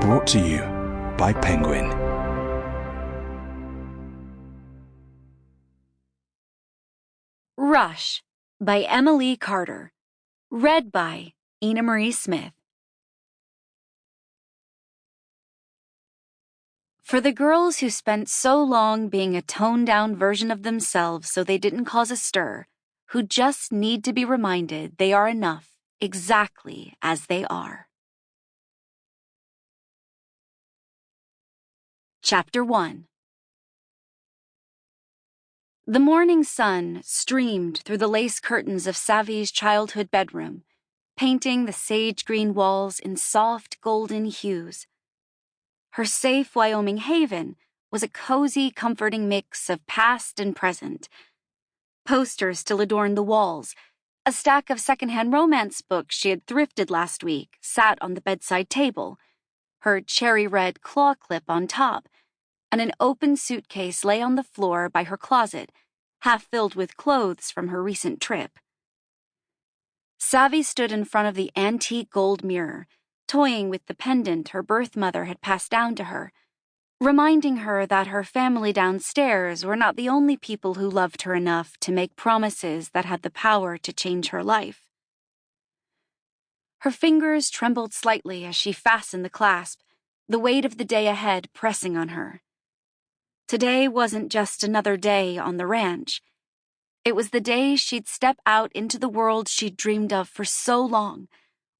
Brought to you by Penguin. Rush by Emilee Carter. Read by Ina Marie Smith. For the girls who spent so long being a toned-down version of themselves so they didn't cause a stir, who just need to be reminded they are enough exactly as they are. Chapter 1. The morning sun streamed through the lace curtains of Savi's childhood bedroom, painting the sage-green walls in soft golden hues. Her safe Wyoming haven was a cozy, comforting mix of past and present. Posters still adorned the walls. A stack of secondhand romance books she had thrifted last week sat on the bedside table, her cherry-red claw clip on top, and an open suitcase lay on the floor by her closet, half filled with clothes from her recent trip. Savi stood in front of the antique gold mirror, toying with the pendant her birth mother had passed down to her, reminding her that her family downstairs were not the only people who loved her enough to make promises that had the power to change her life. Her fingers trembled slightly as she fastened the clasp, the weight of the day ahead pressing on her. Today wasn't just another day on the ranch. It was the day she'd step out into the world she'd dreamed of for so long,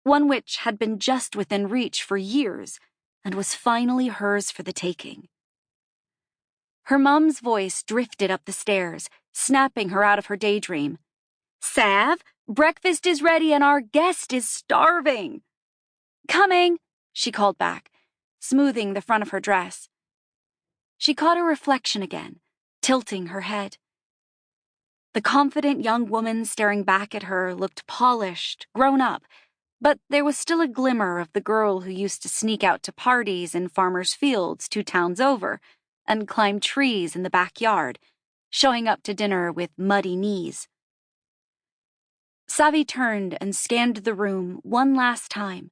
one which had been just within reach for years and was finally hers for the taking. Her mom's voice drifted up the stairs, snapping her out of her daydream. "Sav, breakfast is ready and our guest is starving." "Coming," she called back, smoothing the front of her dress. She caught a reflection again, tilting her head. The confident young woman staring back at her looked polished, grown up, but there was still a glimmer of the girl who used to sneak out to parties in farmers' fields 2 towns over and climb trees in the backyard, showing up to dinner with muddy knees. Savi turned and scanned the room one last time.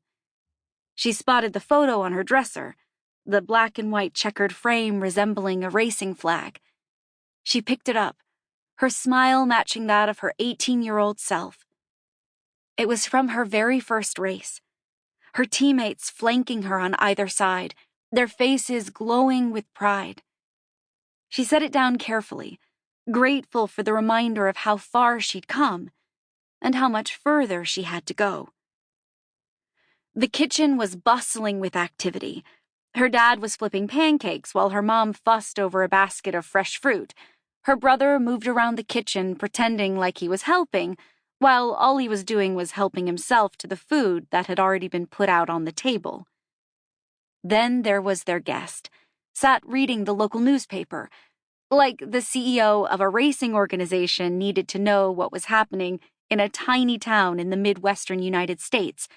She spotted the photo on her dresser, the black and white checkered frame resembling a racing flag. She picked it up, her smile matching that of her 18-year-old self. It was from her very first race. Her teammates flanking her on either side, their faces glowing with pride. She set it down carefully, grateful for the reminder of how far she'd come and how much further she had to go. The kitchen was bustling with activity. Her dad was flipping pancakes while her mom fussed over a basket of fresh fruit. Her brother moved around the kitchen pretending like he was helping, while all he was doing was helping himself to the food that had already been put out on the table. Then there was their guest, sat reading the local newspaper, like the CEO of a racing organization needed to know what was happening in a tiny town in the Midwestern United States,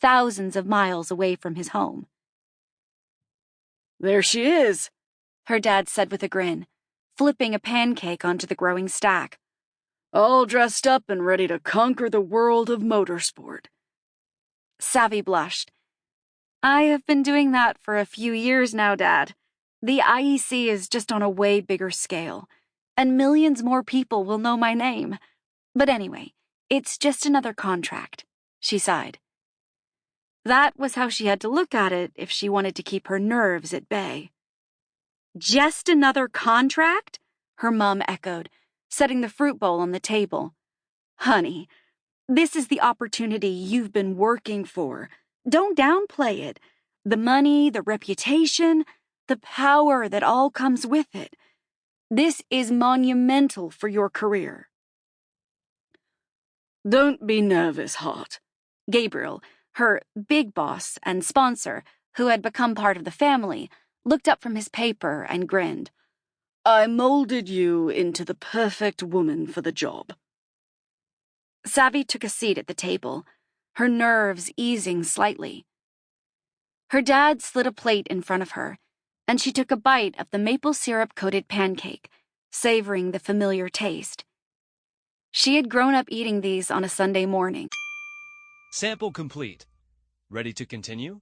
thousands of miles away from his home. "There she is," her dad said with a grin, flipping a pancake onto the growing stack. "All dressed up and ready to conquer the world of motorsport." Savi blushed. "I have been doing that for a few years now, Dad. The IEC is just on a way bigger scale, and millions more people will know my name. But anyway, it's just another contract," she sighed. That was how she had to look at it if she wanted to keep her nerves at bay. "Just another contract?" her mom echoed, setting the fruit bowl on the table. "Honey, this is the opportunity you've been working for. Don't downplay it. The money, the reputation, the power that all comes with it. This is monumental for your career." "Don't be nervous, Hart." Gabriel, her big boss and sponsor, who had become part of the family, looked up from his paper and grinned. "I molded you into the perfect woman for the job." Savi took a seat at the table, her nerves easing slightly. Her dad slid a plate in front of her, and she took a bite of the maple syrup-coated pancake, savoring the familiar taste. She had grown up eating these on a Sunday morning. Sample complete. Ready to continue?